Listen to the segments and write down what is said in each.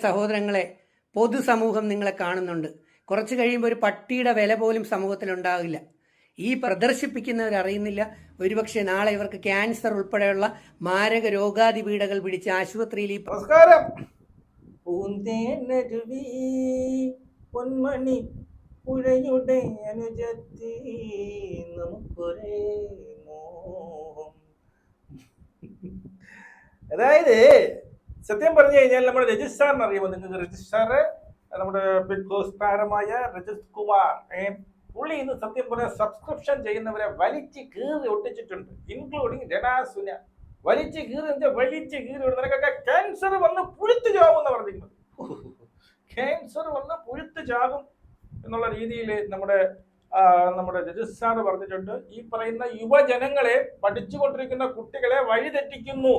സഹോദരങ്ങളെ, പൊതുസമൂഹം നിങ്ങളെ കാണുന്നുണ്ട്. കുറച്ച് കഴിയുമ്പോൾ ഒരു പട്ടിയുടെ വില പോലും സമൂഹത്തിൽ ഉണ്ടാകില്ല. ഈ പ്രദർശിപ്പിക്കുന്നവരറിയുന്നില്ല, ഒരുപക്ഷെ നാളെ ഇവർക്ക് ക്യാൻസർ ഉൾപ്പെടെയുള്ള മാരക രോഗാതി പീഡകൾ പിടിച്ച് ആശുപത്രിയിൽ നമസ്കാരം. പൂന്തേനരുവി പൊന്മണി പുഴയുടെ അനുജത്തി നമുക്കൊരേ മോഹം. അതായത് സത്യം പറഞ്ഞു കഴിഞ്ഞാൽ നമ്മുടെ രജിസ്ട്രാറിന് അറിയുമോ നിങ്ങൾക്ക്? രജിസ്ട്രാർ നമ്മുടെ ബിഗ് ബോസ് താരമായ രജിത് കുമാർ, പുള്ളി ഇന്ന് സത്യം പറഞ്ഞ സബ്സ്ക്രിപ്ഷൻ ചെയ്യുന്നവരെ വലിച്ച് കീറി ഒട്ടിച്ചിട്ടുണ്ട്, ഇൻക്ലൂഡിങ് രനാസുന. വലിച്ച് കീറി നിനക്കൊക്കെ ക്യാൻസർ വന്ന് പുഴുത്തു ചാവും എന്ന് പറഞ്ഞിരിക്കുന്നത്. ക്യാൻസർ വന്ന് പുഴുത്തു ചാകും എന്നുള്ള രീതിയിൽ നമ്മുടെ രജിസ്ട്രാർ പറഞ്ഞിട്ടുണ്ട്. ഈ പറയുന്ന യുവജനങ്ങളെ, പഠിച്ചുകൊണ്ടിരിക്കുന്ന കുട്ടികളെ വഴിതെറ്റിക്കുന്നു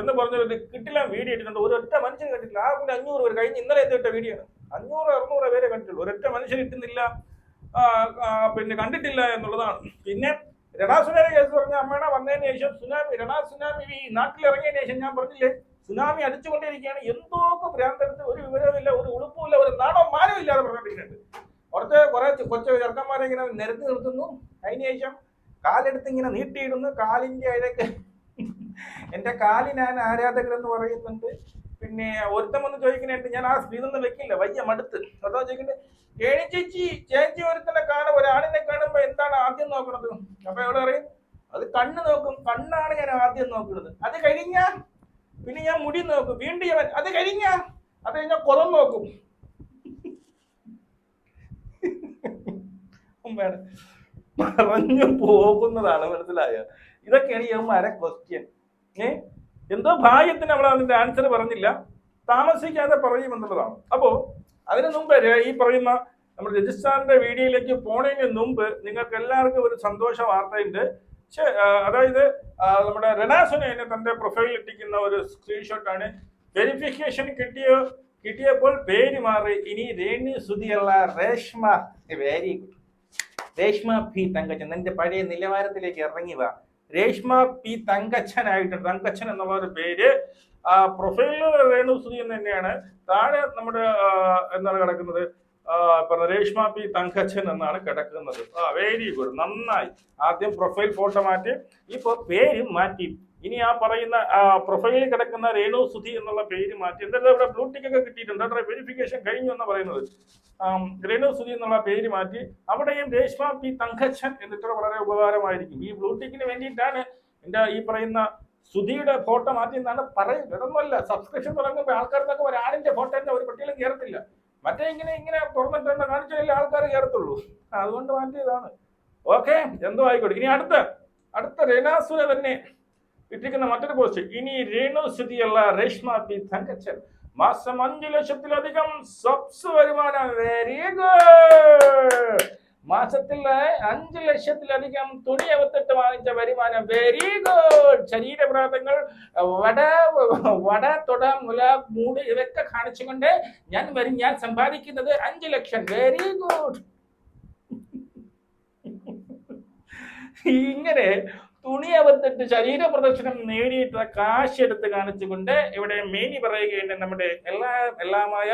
എന്ന് പറഞ്ഞൊരു കിട്ടില്ല വീഡിയോ ഇട്ടിട്ടുണ്ട്. ഒരൊറ്റ മനുഷ്യൻ കണ്ടിട്ടില്ല. ആ കൂടി 500 പേര് കഴിഞ്ഞ് ഇന്നലെ എത്തിയിട്ട വീഡിയോ ആണ്. 500-600 പേരെ കണ്ടിട്ടുള്ളൂ. ഒരൊറ്റ മനുഷ്യൻ ഇട്ടുന്നില്ല, പിന്നെ കണ്ടിട്ടില്ല എന്നുള്ളതാണ്. പിന്നെ രണാസുനാമി കേസ് പറഞ്ഞ അമ്മേണ വന്നതിന് ശേഷം സുനാമി ഈ നാട്ടിലിറങ്ങിയതിന് ശേഷം ഞാൻ പറഞ്ഞില്ലേ, സുനാമി അടിച്ചുകൊണ്ടിരിക്കുകയാണ്. എന്തൊക്കെ ഭ്രാന്തെടുത്ത് ഒരു വിവരമില്ല, ഒരു ഉളുപ്പുമില്ല, ഒരു നാണോ മാനോ ഇല്ലാതെ പറഞ്ഞിരിക്കുന്നുണ്ട്. കുറെ കൊച്ചു ചെറുക്കന്മാരെ ഇങ്ങനെ നിരത്തി നിർത്തുന്നു. അതിനുശേഷം കാലെടുത്ത് ഇങ്ങനെ നീട്ടിയിടുന്നു. കാലിന്റെ അഴക്ക് എന്റെ കാലിനാണ് ആരാധകരെന്ന് പറയുന്നുണ്ട്. പിന്നെ ഒരുത്തം വന്ന് ചോദിക്കുന്നുണ്ട്, ഞാൻ ആ സ്ക്രീനൊന്നും വെക്കില്ല, വയ്യ മടുത്ത്. അതാ ചോദിക്കുന്നത്, ചേച്ചി ഒരുത്തനെ കാണും, ഒരാണിനെ കാണുമ്പോ എന്താണ് ആദ്യം നോക്കണത്? അപ്പൊ എവിടെ പറയും, അത് കണ്ണ് നോക്കും, കണ്ണാണ് ഞാൻ ആദ്യം നോക്കുന്നത്. അത് കഴിഞ്ഞാ പിന്നെ ഞാൻ മുടി നോക്കും, വീണ്ടും അത് കഴിഞ്ഞാ അത് കഴിഞ്ഞാൽ കൊലം നോക്കും. പറഞ്ഞു പോകുന്നതാണ്, മനസ്സിലായോ? ഇതൊക്കെയാണ് ഇവന്മാരെ ക്വസ്റ്റ്യൻ. എന്തോ ഭാഗ്യത്തിന് അവൾ അതിന്റെ ആൻസർ പറഞ്ഞില്ല, താമസിക്കാതെ പറയുമെന്നുള്ളതാണ്. അപ്പോ അതിനു മുമ്പ് ഈ പറയുന്ന നമ്മുടെ രജിസ്ട്രാറിന്റെ വീഡിയോയിലേക്ക് പോണതിന് മുമ്പ് നിങ്ങൾക്ക് എല്ലാവർക്കും ഒരു സന്തോഷ വാർത്തയുണ്ട്. അതായത് നമ്മുടെ റനാസുനെ തന്റെ പ്രൊഫൈലിൽ ഇട്ടിരിക്കുന്ന ഒരു സ്ക്രീൻഷോട്ടാണ്. വെരിഫിക്കേഷൻ കിട്ടിയപ്പോൾ പേര് മാറി, ഇനി രേണു സുധിയല്ല Reshma. Very good. Reshma P Thankachan, നിന്റെ പഴയ നിലവാരത്തിലേക്ക് ഇറങ്ങി വാ. രേഷ്മ പി തങ്കച്ചനായിട്ടുണ്ട്. തങ്കച്ചൻ എന്നുള്ള ഒരു പേര് പ്രൊഫൈലിൽ രേണു സുധി എന്ന് തന്നെയാണ്. താഴെ നമ്മുടെ എന്താണ് കിടക്കുന്നത്, രേഷ്മ പി തങ്കച്ചൻ എന്നാണ് കിടക്കുന്നത്. വെരി ഗുഡ്, നന്നായി. ആദ്യം പ്രൊഫൈൽ ഫോട്ടോ മാറ്റി, ഇപ്പൊ പേര് മാറ്റി. ഇനി ആ പറയുന്ന പ്രൊഫൈലിൽ കിടക്കുന്ന രേണു സുധി എന്നുള്ള പേര് മാറ്റി. എന്തായാലും ഇവിടെ ബ്ലൂ ടിക്ക് ഒക്കെ കിട്ടിയിട്ടുണ്ട്, അവിടെ വെരിഫിക്കേഷൻ കഴിഞ്ഞു എന്ന് പറയുന്നത്. രേണു സുധി എന്നുള്ള പേര് മാറ്റി, അവിടെയും രേഷ്മ പി തങ്കച്ചൻ എന്നിട്ട് വളരെ ഉപകാരമായിരിക്കും. ഈ ബ്ലൂ ടിക്കിന് വേണ്ടിയിട്ടാണ് എന്റെ ഈ പറയുന്ന സുധിയുടെ ഫോട്ടോ മാറ്റി എന്നാണ് പറയുന്നത്. ഇതൊന്നുമല്ല, സബ്സ്ക്രിപ്ഷൻ തുടങ്ങുമ്പോൾ ആൾക്കാർക്കൊക്കെ ഒരാളിന്റെ ഫോട്ടോ തന്നെ ഒരു പട്ടിയിലും കയറത്തില്ല. മറ്റേ ഇങ്ങനെ തുറന്നിട്ട് കാണിച്ചാലേ ആൾക്കാർ കയറത്തുള്ളൂ. അതുകൊണ്ട് മാറ്റിയതാണ്. ഓക്കെ, എന്തോ ആയിക്കോട്ടെ. ഇനി അടുത്ത രേണാസുര തന്നെ ഇട്ടിരിക്കുന്ന മറ്റൊരു പോസ്റ്റ്. ഇനി രേണു സുധിയല്ല രേഷ്മ പി തങ്കച്ചൻ. മാസം 5 ലക്ഷത്തിലധികം സബ്സ് വരുമാനം. Very good. മാസത്തിൽ 5 ലക്ഷത്തിലധികം തുണി അവത്തിട്ട് വാങ്ങിച്ച വരുമാനം. Very good. ശരീരപ്രാതങ്ങൾ, വട, തൊട, മുല, മൂട് ഇതൊക്കെ കാണിച്ചുകൊണ്ട് ഞാൻ സമ്പാദിക്കുന്നത് 5 ലക്ഷം. Very good. ഇങ്ങനെ തുണി അവത്തിട്ട് ശരീര പ്രദർശനം നേടിയിട്ട് കാശെടുത്ത് കാണിച്ചുകൊണ്ട് ഇവിടെ മേനി പറയുകയുണ്ട് നമ്മുടെ എല്ലാമായ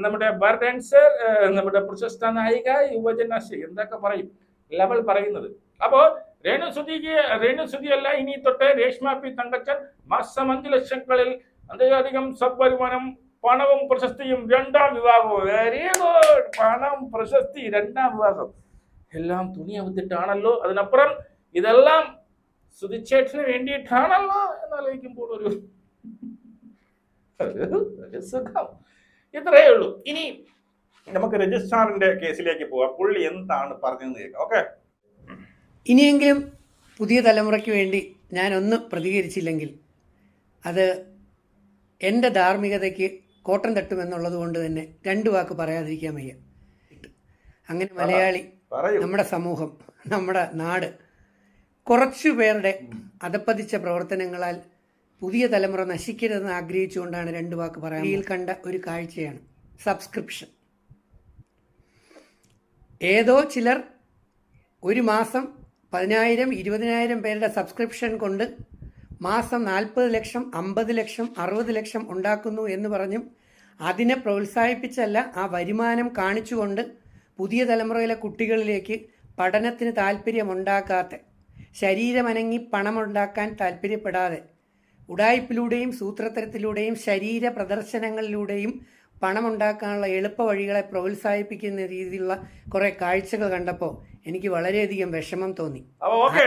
നമ്മുടെ ബാർ ഡാൻസർ, നമ്മുടെ പ്രശസ്ത നായിക, യുവജനശ്രീ എന്തൊക്കെ പറയും ലെവൽ പറയുന്നത്. അപ്പോ രേണു സുധിയല്ല ഇനി തൊട്ട് രേഷ്മ പി തങ്കച്ചൻ. മാസം 5 ലക്ഷങ്ങളിൽ അധികം സബ് വരുമാനം, പണവും പ്രശസ്തിയും, 2ാം വിവാഹവും. Very good. പണം, പ്രശസ്തി, 2ാം വിവാഹം എല്ലാം തുണി അവത്തിട്ടാണല്ലോ. അതിനപ്പുറം ഇതെല്ലാം സുധിച്ചേട്ടന് വേണ്ടിയിട്ടാണല്ലോ എന്നാലോചിക്കുമ്പോൾ ഒരു സുഖം. ഇത്രയേ ഉള്ളൂ. ഇനി നമുക്ക് രജിസ്ട്രാറിന്റെ കേസിലേക്ക് പോവാം. പുള്ളി എന്താണ് പറഞ്ഞതെന്ന് കേൾക്കാം. ഓക്കെ, ഇനിയെങ്കിലും പുതിയ തലമുറയ്ക്ക് വേണ്ടി ഞാനൊന്ന് പ്രതികരിച്ചില്ലെങ്കിൽ അത് എൻ്റെ ധാർമ്മികതയ്ക്ക് കോട്ടം തട്ടുമെന്നുള്ളത് കൊണ്ട് തന്നെ 2 വാക്ക് പറയാതിരിക്കാൻ വയ്യ. അങ്ങനെ മലയാളി, നമ്മുടെ സമൂഹം, നമ്മുടെ നാട് കുറച്ചു പേരുടെ അധപ്പതിച്ച പ്രവർത്തനങ്ങളാൽ പുതിയ തലമുറ നശിക്കരുതെന്ന് ആഗ്രഹിച്ചുകൊണ്ടാണ് 2 വാക്ക് പറയാൻ. ഇതിൽ കണ്ട ഒരു കാഴ്ചയാണ് സബ്സ്ക്രിപ്ഷൻ. ഏതോ ചിലർ ഒരു മാസം 10,000, 20,000 പേരുടെ സബ്സ്ക്രിപ്ഷൻ കൊണ്ട് മാസം 40 ലക്ഷം, 50 ലക്ഷം, 60 ലക്ഷം ഉണ്ടാക്കുന്നു എന്ന് പറഞ്ഞും അതിനെ പ്രോത്സാഹിപ്പിച്ചല്ല, ആ വരുമാനം കാണിച്ചുകൊണ്ട് പുതിയ തലമുറയിലെ കുട്ടികളിലേക്ക് പഠനത്തിന് താല്പര്യമുണ്ടാക്കാത്ത, ശരീരമനങ്ങി പണമുണ്ടാക്കാൻ താല്പര്യപ്പെടാതെ ഉഡായിപ്പിലൂടെയും സൂത്രത്തരത്തിലൂടെയും ശരീര പ്രദർശനങ്ങളിലൂടെയും പണമുണ്ടാക്കാനുള്ള എളുപ്പ വഴികളെ പ്രോത്സാഹിപ്പിക്കുന്ന രീതിയിലുള്ള കുറേ കാഴ്ചകൾ കണ്ടപ്പോൾ എനിക്ക് വളരെയധികം വിഷമം തോന്നി. ഓക്കെ,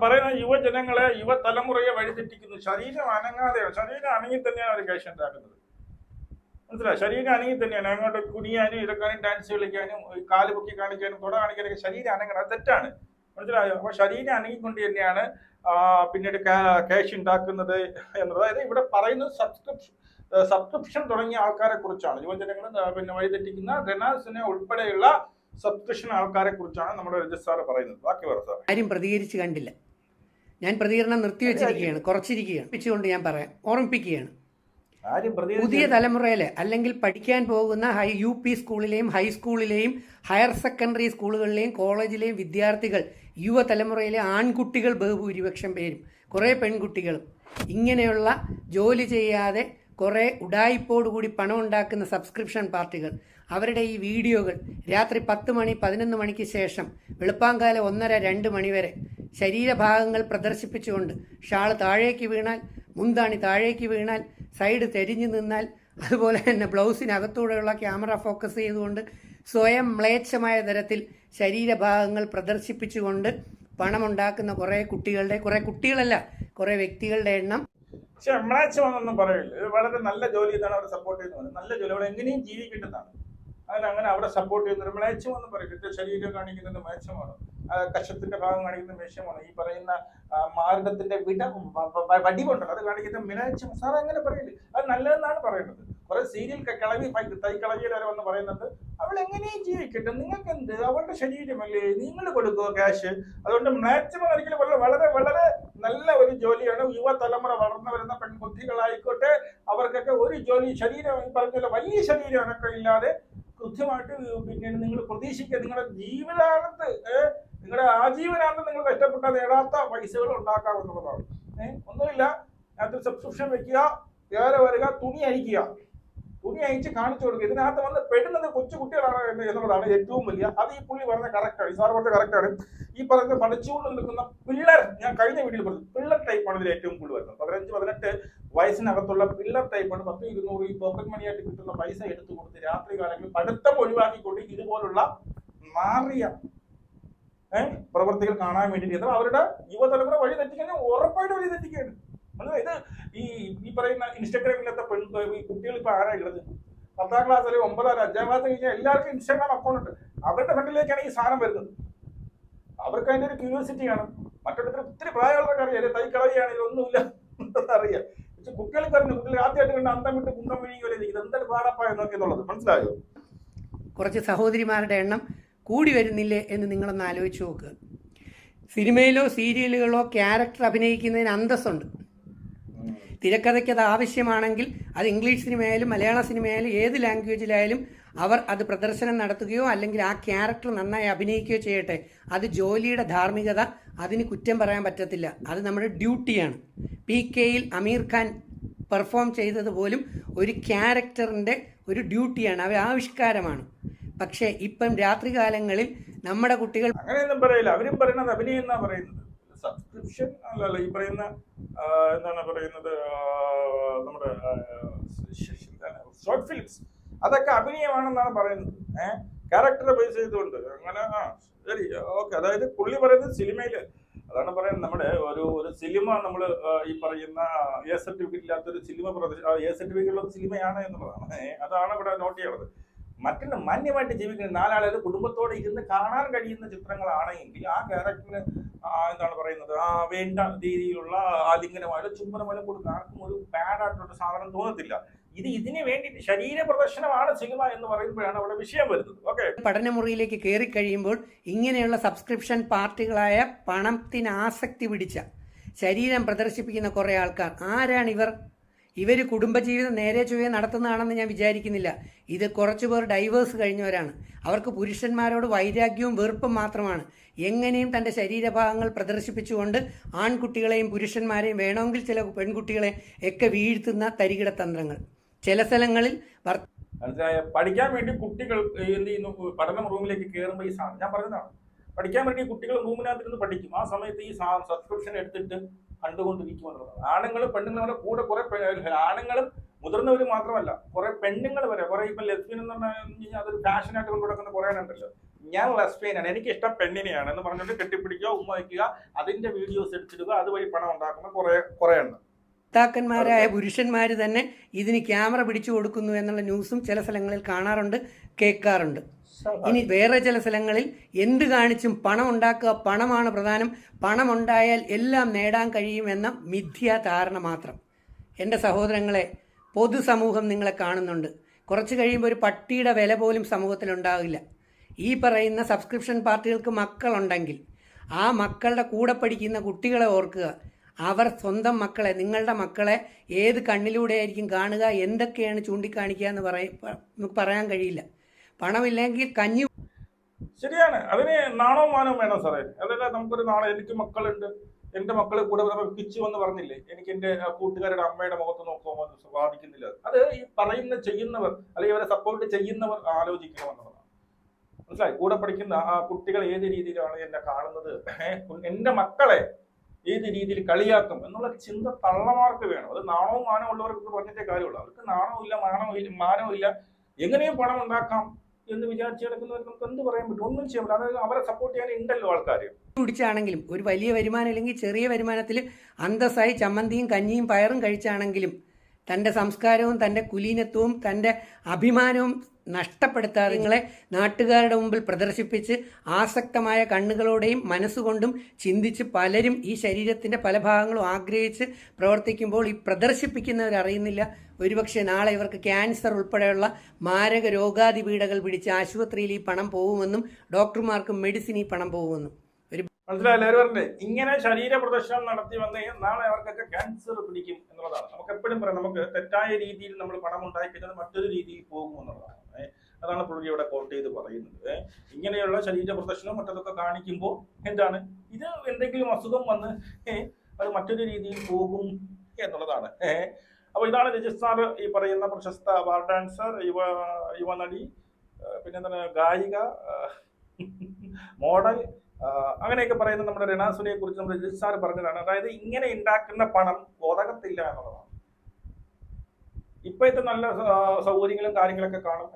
പറയുന്ന യുവജനങ്ങളെ, യുവതലമുറയെ വഴിതെറ്റിക്കുന്നു. ശരീരം അനങ്ങാതെയാണ്, ശരീരം അനങ്ങി തന്നെയാണ് അവർ ക്യാഷ് ഉണ്ടാക്കുന്നത്. മനസ്സിലായി? ശരീരം അനങ്ങി തന്നെയാണ്. അങ്ങോട്ട് കുനിയാനും ഇറക്കാനും ഡാൻസ് കളിക്കാനും കാല് പൊക്കി കാണിക്കാനും തുട കാണിക്കാനൊക്കെ ശരീരം അനങ്ങണം. അത് തെറ്റാണ്. മനസ്സിലായോ? അപ്പൊ ശരീരം അനങ്ങിക്കൊണ്ട് തന്നെയാണ് പിന്നീട് ക്യാഷ് ഉണ്ടാക്കുന്നത് എന്നുള്ളത്. അതായത് ഇവിടെ പറയുന്നത് സബ്സ്ക്രിപ്ഷൻ തുടങ്ങിയ ആൾക്കാരെ കുറിച്ചാണ്. യുവജനങ്ങൾ പിന്നെ വഴിതെറ്റിക്കുന്ന റെനാസിനെ ഉൾപ്പെടെയുള്ള സബ്സ്ക്രിപ്ഷൻ ആൾക്കാരെ കുറിച്ചാണ് നമ്മുടെ രജിത് സാറ് പറയുന്നത്. ബാക്കി പറ സാർ. ആരും പ്രതികരിച്ച് കണ്ടില്ല. ഞാൻ പ്രതികരണം നിർത്തിവെച്ചിരിക്കുകയാണ്, കുറച്ചിരിക്കുകയാണ്. പിച്ചുകൊണ്ട് ഞാൻ പറയാം, ഓർമ്മിപ്പിക്കുകയാണ്. പുതിയ തലമുറയിലെ അല്ലെങ്കിൽ പഠിക്കാൻ പോകുന്ന UP സ്കൂളിലെയും ഹൈസ്കൂളിലെയും ഹയർ സെക്കൻഡറി സ്കൂളുകളിലെയും കോളേജിലെയും വിദ്യാർത്ഥികൾ, യുവതലമുറയിലെ ആൺകുട്ടികൾ ബഹുഭൂരിപക്ഷം പേരും കുറേ പെൺകുട്ടികളും ഇങ്ങനെയുള്ള ജോലി ചെയ്യാതെ കുറേ ഉഡായിപ്പോടുകൂടി പണം ഉണ്ടാക്കുന്ന സബ്സ്ക്രിപ്ഷൻ പാർട്ടികൾ അവരുടെ ഈ വീഡിയോകൾ രാത്രി 10 മണി 11 മണിക്ക് ശേഷം വെളുപ്പാങ്കാലം 1:30 2 മണി വരെ ശരീരഭാഗങ്ങൾ പ്രദർശിപ്പിച്ചുകൊണ്ട് ഷാള് താഴേക്ക് വീണാൽ, മുന്താണി താഴേക്ക് വീണാൽ, സൈഡ് തെരിഞ്ഞു നിന്നാൽ, അതുപോലെ തന്നെ ബ്ലൗസിനകത്തൂടെയുള്ള ക്യാമറ ഫോക്കസ് ചെയ്തുകൊണ്ട് സ്വയം മ്ലേച്ഛമായ തരത്തിൽ ശരീരഭാഗങ്ങൾ പ്രദർശിപ്പിച്ചുകൊണ്ട് പണമുണ്ടാക്കുന്ന കുറേ കുട്ടികളല്ല കുറേ വ്യക്തികളുടെ എണ്ണം. പക്ഷെ മ്ലേച്ഛമാണെന്നൊന്നും പറയില്ല. ഇത് വളരെ നല്ല ജോലി എന്നാണ് അവർ സപ്പോർട്ട് ചെയ്യുന്നത്. നല്ല ജോലി, അവൾ എങ്ങനെയും ജീവിക്കേണ്ടതാണ്. അങ്ങനെ അവിടെ സപ്പോർട്ട് ചെയ്യുന്നത് മ്ലേച്ഛമെന്ന് പറയില്ല. ശരീരം കാണിക്കുന്നത് മ്ലേച്ഛമാണ്, കഷത്തിന്റെ ഭാഗം കാണിക്കുന്ന മ്ലേച്ഛമാണ്, ഈ പറയുന്ന മാർഗത്തിന്റെ വടിവുണ്ടല്ലോ അത് കാണിക്കുന്ന മ്ലേച്ഛം. സാർ അങ്ങനെ പറയില്ല, അത് നല്ലതെന്നാണ് പറയുന്നത്. കുറെ സീരിയൽ തൈക്കളവിയിൽ വരെ വന്ന് പറയുന്നുണ്ട് അവൾ എങ്ങനെയും ജീവിക്കട്ടെ, നിങ്ങൾക്ക് എന്ത്, അവളുടെ ശരീരമല്ലേ, നിങ്ങൾ കൊടുക്കുക ക്യാഷ്. അതുകൊണ്ട് മ്ലേച്ഛം ഒരിക്കലും വളരെ വളരെ നല്ല ഒരു ജോലിയാണ്. യുവതലമുറ വളർന്നു വരുന്ന പെൺകുട്ടികളായിക്കോട്ടെ, അവർക്കൊക്കെ ഒരു ജോലി, ശരീരം ഈ പറഞ്ഞ വലിയ ശരീരമൊക്കെ ഇല്ലാതെ കൃത്യമായിട്ട് പിന്നീട് നിങ്ങൾ പ്രതീക്ഷിക്കുക. നിങ്ങളുടെ ജീവിതാനത്ത്, നിങ്ങളുടെ ആജീവനാന്തം നിങ്ങൾ കഷ്ടപ്പെട്ട നേടാത്ത പൈസകൾ ഉണ്ടാക്കാമെന്നുള്ളതാണ്. ഒന്നുമില്ല, അതിൽ സബ്സ്ക്രിപ്ഷൻ വെക്കുക, വേറെ വരിക, തുണി അയച്ച് കാണിച്ചു കൊടുക്കുക. ഇതിനകത്ത് വന്ന് പെടുന്നത് കൊച്ചു കുട്ടികളാണ് എന്നുള്ളതാണ് ഏറ്റവും വലിയ. അത് ഈ പുള്ളി പറഞ്ഞ കറക്റ്റാണ്, ഈ സാർ പറഞ്ഞ കറക്റ്റാണ്. ഈ പറഞ്ഞ പഠിച്ചുകൊണ്ട് നിൽക്കുന്ന പിള്ളേർ, ഞാൻ കഴിഞ്ഞ വീഡിയോയിൽ പറഞ്ഞു, പിള്ളേർ ടൈപ്പാണ് ഇതിൽ ഏറ്റവും കൂടുതൽ വരുന്നത്. 15-18 വയസ്സിനകത്തുള്ള പിള്ളേർ ടൈപ്പാണ്. 100-200 ഈ പോക്കറ്റ് മണിയായിട്ട് കിട്ടുന്ന പൈസ എടുത്തു കൊടുത്ത് രാത്രി കാലങ്ങളിൽ പഠിത്തം ഒഴിവാക്കിക്കൊണ്ട് ഇതുപോലുള്ള മാറിയ പ്രവൃത്തികൾ കാണാൻ വേണ്ടിയിട്ട് അവരുടെ യുവതലമുറ വഴി തെറ്റിക്കാൻ ഉറപ്പായിട്ട് വഴി തെറ്റിക്കുകയാണ്. ഇത് ഈ പറയുന്ന ഇൻസ്റ്റാഗ്രാമിലത്തെ കുട്ടികൾ ഇപ്പൊ ആരാ ഉള്ളത്? 10ാം ക്ലാസ് അല്ലെങ്കിൽ 9ാം 5ാം ക്ലാസ് കഴിഞ്ഞാൽ എല്ലാവർക്കും ഇൻസ്റ്റാഗ്രാം അക്കൗണ്ട് ഉണ്ട്. അവരുടെ ഫ്രണ്ടിലേക്കാണ് ഈ സാധനം വരുന്നത്. അവർക്ക് അതിന്റെ ഒരു ക്യൂരിയോസിറ്റിയാണ്. മറ്റൊരുത്തർ ഒത്തിരി പ്രായമുള്ളവർക്ക് അറിയാം, തൈക്കളവിയാണ്, ഇതൊന്നുമില്ല അറിയാം. പക്ഷെ കുട്ടികൾക്ക് അറിഞ്ഞു, കുട്ടികൾ ആദ്യമായിട്ട് കണ്ട് അന്തം വിട്ട് കുന്തം വിഴിയുമല്ലേ ഇത് എന്തൊരു പാടപ്പായ നോക്കിയെന്നുള്ളത് മനസ്സിലായോ? കുറച്ച് സഹോദരിമാരുടെ എണ്ണം കൂടി വരുന്നില്ലേ എന്ന് നിങ്ങളൊന്ന് ആലോചിച്ച് നോക്കുക. സിനിമയിലോ സീരിയലുകളോ ക്യാരക്ടർ അഭിനയിക്കുന്നതിന് അന്തസ്സുണ്ട്. തിരക്കഥയ്ക്ക് അത് ആവശ്യമാണെങ്കിൽ അത് ഇംഗ്ലീഷ് സിനിമയായാലും മലയാള സിനിമയായാലും ഏത് ലാംഗ്വേജിലായാലും അവർ അത് പ്രദർശനം നടത്തുകയോ അല്ലെങ്കിൽ ആ ക്യാരക്ടർ നന്നായി അഭിനയിക്കുകയോ ചെയ്യട്ടെ. അത് ധാർമ്മികത, അതിന് കുറ്റം പറയാൻ പറ്റത്തില്ല. അത് നമ്മുടെ ഡ്യൂട്ടിയാണ്. PKയിൽ അമീർ ഖാൻ പെർഫോം ചെയ്തത് പോലും ഒരു ക്യാരക്ടറിൻ്റെ ഒരു ഡ്യൂട്ടിയാണ്, അവ ആവിഷ്കാരമാണ്. പക്ഷേ ഇപ്പം രാത്രികാലങ്ങളിൽ നമ്മുടെ കുട്ടികൾ അങ്ങനെയൊന്നും പറയില്ല. അവരും പറയുന്നത് അഭിനയം എന്നാ പറയുന്നത്. സബ്സ്ക്രിപ്ഷൻ അല്ലല്ല, ഈ പറയുന്ന എന്താണ് പറയുന്നത്, നമ്മുടെ ഷോർട്ട് ഫിലിംസ് അതൊക്കെ അഭിനയമാണെന്നാണ് പറയുന്നത്. ക്യാരക്ടറെ ബേസ് ചെയ്തുകൊണ്ട് അങ്ങനെ. ശരി, ഓക്കെ. അതായത് പുള്ളി പറയുന്നത് സിനിമയില് അതാണ് പറയുന്നത്. നമ്മുടെ ഒരു സിനിമ നമ്മൾ ഈ പറയുന്ന സർട്ടിഫിക്കറ്റ് ഇല്ലാത്തൊരു സിനിമ സർട്ടിഫിക്കറ്റ് ഉള്ള സിനിമയാണ് എന്നുള്ളതാണ്. അതാണ് ഇവിടെ നോട്ട് ചെയ്യുന്നത്. മറ്റുള്ള മാന്യമായിട്ട് ജീവിക്കുന്ന 4 ആളുകൾ കുടുംബത്തോടെ ഇരുന്ന് കാണാൻ കഴിയുന്ന ചിത്രങ്ങളാണെങ്കിൽ ആ ക്യാരക്ടറിന് എന്താണ് പറയുന്നത്, വേണ്ട രീതിയിലുള്ള ആലിംഗനമായാലും ചുംബനമായാലും കൊടുക്കാൻ ആർക്കും ഒരു ബാഡായിട്ടുള്ള സാധനം തോന്നത്തില്ല. ഇതിന് വേണ്ടിയിട്ട് ശരീര പ്രദർശനമാണ് സിനിമ എന്ന് പറയുമ്പോഴാണ് അവിടെ വിഷയം വരുന്നത്. ഓക്കെ, പഠനമുറിയിലേക്ക് കയറി കഴിയുമ്പോൾ ഇങ്ങനെയുള്ള സബ്സ്ക്രിപ്ഷൻ പാർട്ടികളായ പണത്തിന് ആസക്തി പിടിച്ച ശരീരം പ്രദർശിപ്പിക്കുന്ന കുറേ ആൾക്കാർ ആരാണിവർ? ഇവർ കുടുംബജീവിതം നേരെ ചൊവ്വേ നടത്തുന്നതാണെന്ന് ഞാൻ വിചാരിക്കുന്നില്ല. ഇത് കുറച്ചുപേർ ഡൈവേഴ്സ് കഴിഞ്ഞവരാണ്. അവർക്ക് പുരുഷന്മാരോട് വൈരാഗ്യവും വെറുപ്പും മാത്രമാണ്. എങ്ങനെയും തൻ്റെ ശരീരഭാഗങ്ങൾ പ്രദർശിപ്പിച്ചുകൊണ്ട് ആൺകുട്ടികളെയും പുരുഷന്മാരെയും വേണമെങ്കിൽ ചില പെൺകുട്ടികളെ ഒക്കെ വീഴ്ത്തുന്ന തരികിട തന്ത്രങ്ങൾ. ചില സ്ഥലങ്ങളിൽ മനസ്സിലായ പഠിക്കാൻ വേണ്ടി കുട്ടികൾ എന്ത് ചെയ്യുന്നു, പഠനം റൂമിലേക്ക് കയറുമ്പോൾ ഈ ഞാൻ പറഞ്ഞതാണ്, പഠിക്കാൻ വേണ്ടി കുട്ടികൾ റൂമിനകത്തിരുന്ന് പഠിക്കും. ആ സമയത്ത് ഈ സബ്സ്ക്രിപ്ഷൻ എടുത്തിട്ട് കണ്ടുകൊണ്ടിരിക്കുമെന്നുള്ളതാണ്. ആണുങ്ങളും പെണ്ണുങ്ങളും കൂടെ കുറെ ആണുങ്ങളും മുതിർന്നവർ മാത്രമല്ല, കുറെ പെണ്ണുങ്ങൾ വരെ, കുറെ ഇപ്പൊ ലെസ്ബിയൻ എന്ന് പറഞ്ഞാൽ അതൊരു ഫാഷനായിട്ട് കൊണ്ടു കൊടുക്കുന്ന കുറെ ഉണ്ടല്ലോ. ഞാൻ ലെസ്ബിയനാണ്, എനിക്ക് ഇഷ്ടം പെണ്ണിനെയാണ് എന്ന് പറഞ്ഞിട്ട് കെട്ടിപ്പിടിക്കുക, ഉമ്മ വയ്ക്കുക, അതിന്റെ വീഡിയോസ് എടുത്തിടുക, അതുവഴി പണം ഉണ്ടാക്കുന്ന കുറെ ഉണ്ട്. ഭർത്താക്കന്മാരായ പുരുഷന്മാർ തന്നെ ഇതിന് ക്യാമറ പിടിച്ചു കൊടുക്കുന്നു എന്നുള്ള ന്യൂസും ചില സ്ഥലങ്ങളിൽ കാണാറുണ്ട്, കേൾക്കാറുണ്ട്. ഇനി വേറെ ചില സ്ഥലങ്ങളിൽ എന്ത് കാണിച്ചും പണം ഉണ്ടാക്കുക, പണമാണ് പ്രധാനം, പണം ഉണ്ടായാൽ എല്ലാം നേടാൻ കഴിയുമെന്ന മിഥ്യാ ധാരണ മാത്രം. എൻ്റെ സഹോദരങ്ങളെ, പൊതുസമൂഹം നിങ്ങളെ കാണുന്നുണ്ട്. കുറച്ച് കഴിയുമ്പോൾ ഒരു പട്ടിയുടെ വില പോലും സമൂഹത്തിലുണ്ടാകില്ല. ഈ പറയുന്ന സബ്സ്ക്രിപ്ഷൻ പാർട്ടികൾക്ക് മക്കളുണ്ടെങ്കിൽ ആ മക്കളുടെ കൂടെ പഠിക്കുന്ന കുട്ടികളെ ഓർക്കുക. അവർ സ്വന്തം മക്കളെ, നിങ്ങളുടെ മക്കളെ ഏത് കണ്ണിലൂടെ ആയിരിക്കും കാണുക, എന്തൊക്കെയാണ് ചൂണ്ടിക്കാണിക്കുക എന്ന് നമുക്ക് പറയാൻ കഴിയില്ല. പണമില്ലെങ്കിൽ കഞ്ഞി. ശരിയാണ്, അതിന് നാണവും മാനവും വേണം സാറേ. അതല്ല, നമുക്കൊരു നാളെ എനിക്ക് മക്കളുണ്ട്, എന്റെ മക്കളെ കൂടെ കിച്ചു എന്ന് പറഞ്ഞില്ലേ, എനിക്ക് എന്റെ കൂട്ടുകാരുടെ അമ്മയുടെ മുഖത്ത് നോക്കുമ്പോൾ സാധിക്കുന്നില്ല. അത് ഈ ചെയ്യുന്നവർ അല്ലെങ്കിൽ അവരെ സപ്പോർട്ട് ചെയ്യുന്നവർ ആലോചിക്കണമെന്നുള്ളതാണ്. മനസ്സിലായി? കൂടെ പഠിക്കുന്ന ആ കുട്ടികൾ ഏത് രീതിയിലാണ് എന്നെ കാണുന്നത്, എന്റെ മക്കളെ ഏത് രീതിയിൽ കളിയാക്കും എന്നുള്ള ചിന്ത തള്ളമാർക്ക് വേണം. അത് നാണവും മാനവും ഉള്ളവർക്ക് പറഞ്ഞിട്ടേ കാര്യമുള്ളൂ. അവർക്ക് നാണവുമില്ല, മാനവും ഇല്ല, എങ്ങനെയും പണം ഉണ്ടാക്കാം എന്ന് വിചാരിച്ചു കിടക്കുന്നവർക്ക് നമുക്ക് എന്ത് പറയാൻ പറ്റും? ഒന്നും ചെയ്യാൻ പറ്റില്ല. അതായത് അവരെ സപ്പോർട്ട് ചെയ്യാൻ ഉണ്ടല്ലോ ആൾക്കാർ. കുടിച്ചാണെങ്കിലും ഒരു വലിയ വരുമാനം അല്ലെങ്കിൽ ചെറിയ വരുമാനത്തിൽ അന്തസ്സായി ചമ്മന്തിയും കഞ്ഞിയും പയറും കഴിച്ചാണെങ്കിലും തൻ്റെ സംസ്കാരവും തൻ്റെ കുലീനത്വവും തൻ്റെ അഭിമാനവും നഷ്ടപ്പെടുത്താതെ നിങ്ങളെ നാട്ടുകാരുടെ മുമ്പിൽ പ്രദർശിപ്പിച്ച് ആസക്തമായ കണ്ണുകളോടെയും മനസ്സുകൊണ്ടും ചിന്തിച്ച് പലരും ഈ ശരീരത്തിൻ്റെ പല ഭാഗങ്ങളും ആഗ്രഹിച്ച് പ്രവർത്തിക്കുമ്പോൾ ഈ പ്രദർശിപ്പിക്കുന്നവരറിയുന്നില്ല ഒരുപക്ഷെ നാളെ ഇവർക്ക് ക്യാൻസർ ഉൾപ്പെടെയുള്ള മാരക രോഗാതി പീഡകൾ പിടിച്ച് ആശുപത്രിയിൽ ഈ പണം പോകുമെന്നും ഡോക്ടർമാർക്കും മെഡിസിൻ ഈ പണം പോകുമെന്നും. മനസ്സിലായില്ലേ? പറഞ്ഞേ ഇങ്ങനെ ശരീര പ്രദർശനം നടത്തി വന്നു കഴിഞ്ഞാൽ നാളെ അവർക്കൊക്കെ ക്യാൻസർ പിടിക്കും എന്നുള്ളതാണ്. നമുക്ക് എപ്പോഴും പറയാം, നമുക്ക് തെറ്റായ രീതിയിൽ നമ്മൾ പണം ഉണ്ടാക്കിക്കുന്നത് മറ്റൊരു രീതിയിൽ പോകും എന്നുള്ളതാണ്. അതാണ് പുള്ളി ഇവിടെ കോട്ട് ചെയ്ത് പറയുന്നത്. ഇങ്ങനെയുള്ള ശരീര പ്രദർശനം മറ്റതൊക്കെ കാണിക്കുമ്പോൾ എന്താണ്, ഇത് എന്തെങ്കിലും അസുഖം വന്ന് അത് മറ്റൊരു രീതിയിൽ പോകും എന്നുള്ളതാണ്. അപ്പൊ ഇതാണ് രജിസ്ട്രാർ ഈ പറയുന്ന പ്രശസ്ത ബാർ ഡാൻസർ, യുവനടി, പിന്നെ എന്താണ് ഗായിക, മോഡൽ, അങ്ങനെയൊക്കെ പറയുന്ന നമ്മുടെ റിനാസുനെ കുറിച്ച് നമ്മുടെ രജിസ്ട്രാർ പറഞ്ഞതാണ്. അതായത് ഇങ്ങനെ ഉണ്ടാക്കുന്ന പണം ഒതകത്തില്ല എന്നുള്ളതാണ്. ഇപ്പോഴത്തെ നല്ല സൗകര്യങ്ങളും കാര്യങ്ങളൊക്കെ കാണും.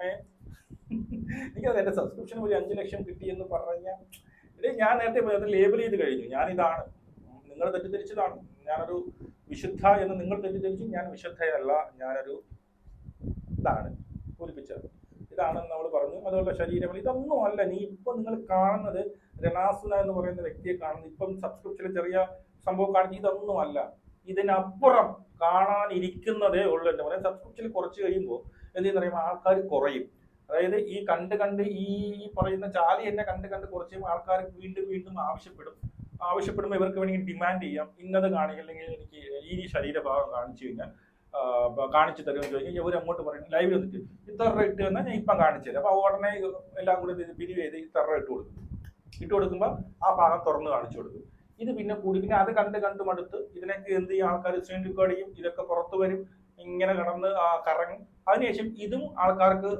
എനിക്കത് എന്റെ സബ്സ്ക്രിപ്ഷൻ ഒരു 5 ലക്ഷം കിട്ടിയെന്ന് പറഞ്ഞാൽ ഞാൻ നേരത്തെ ലേബൽ ചെയ്ത് കഴിഞ്ഞു. ഞാനിതാണ്, നിങ്ങൾ തെറ്റിദ്ധരിച്ചതാണ്, ഞാനൊരു വിശുദ്ധ എന്ന് നിങ്ങൾ തെറ്റിദ്ധരിച്ചു. ഞാൻ വിശുദ്ധയല്ല, ഞാനൊരു ഇതാണ് പൂരിപ്പിച്ചത്, ഇതാണെന്ന് നമ്മൾ പറഞ്ഞു. അതുപോലെ ശരീരം ഇതൊന്നും അല്ല. ഇപ്പൊ നിങ്ങൾ കാണുന്നത് റനാസുന എന്ന് പറയുന്ന വ്യക്തിയെ കാണുന്നത്, ഇപ്പം സബ്സ്ക്രിപ്ഷനിൽ ചെറിയ സംഭവം കാണിച്ച് ഇതൊന്നും അല്ല. ഇതിനപ്പുറം കാണാനിരിക്കുന്നതേ ഉള്ളൂ. എന്താ പറയുക, സബ്സ്ക്രിപ്ഷനിൽ കുറച്ച് കഴിയുമ്പോൾ എന്തെന്ന് പറയുമ്പോൾ ആൾക്കാർ കുറയും. അതായത് ഈ കണ്ട് ഈ പറയുന്ന ചാലി എന്നെ കണ്ട് കുറച്ച് കഴിയുമ്പോൾ ആൾക്കാർ വീണ്ടും ആവശ്യപ്പെടുമ്പോൾ ഇവർക്ക് വേണമെങ്കിൽ ഡിമാൻഡ് ചെയ്യാം, ഇന്നത് കാണിക്കില്ലെങ്കിൽ എനിക്ക് ഈ ശരീരഭാഗം കാണിച്ചു കഴിഞ്ഞാൽ കാണിച്ചു തരുമെന്ന് ചോദിച്ചാൽ ഇവർ അങ്ങോട്ട് പറയുന്നത് ലൈവ് വന്നിട്ട് ഇത്ര റേറ്റ് എന്നാൽ ഞാൻ ഇപ്പം കാണിച്ചു തരാം. അപ്പോൾ ഉടനെ എല്ലാം കൂടി പിരിവ് ചെയ്ത് ഇത്ര റേറ്റ് ഇട്ട് കൊടുക്കുമ്പോൾ ആ ഭാഗം തുറന്ന് കാണിച്ചു കൊടുക്കും. ഇത് പിന്നെ അത് കണ്ട് മടുത്ത് ഇതിനൊക്കെ എന്ത് ചെയ്യും, ആൾക്കാർ സ്ക്രീൻ റെക്കോർഡ് ചെയ്യും, ഇതൊക്കെ പുറത്ത് വരും, ഇങ്ങനെ കടന്ന് കറങ്ങും. അതിനുശേഷം ഇതും ആൾക്കാർക്ക്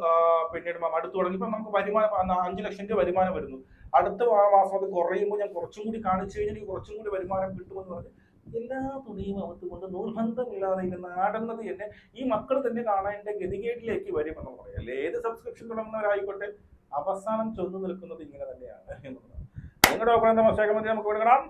പിന്നീട് മടുത്തു തുടങ്ങി. ഇപ്പം നമുക്ക് വരുമാനം 5 ലക്ഷം രൂപ വരുമാനം വരുന്നു, അടുത്ത മാസം അത് കുറയുമ്പോൾ ഞാൻ കുറച്ചും കൂടി കാണിച്ചു കഴിഞ്ഞാൽ കുറച്ചും കൂടി വരുമാനം കിട്ടുമെന്ന് പറഞ്ഞ് എല്ലാ തുണിയും അവർക്ക് കൊണ്ട് നിർബന്ധമില്ലാതെ ഇരുന്ന് ആടുന്നത് തന്നെ ഈ മക്കൾ തന്നെ കാണേണ്ട ഗതികേടിലേക്ക് വരുമെന്ന് പറയാം. അല്ലെ, ഏത് സബ്സ്ക്രിപ്ഷൻ തുടങ്ങുന്നവരായിക്കോട്ടെ അവസാനം ചൊന്നു നിൽക്കുന്നത് ഇങ്ങനെ തന്നെയാണ് എന്നുള്ളതാണ്. നിങ്ങളുടെ അഭിപ്രായം നമുക്ക് ഇവിടെ കാണാം.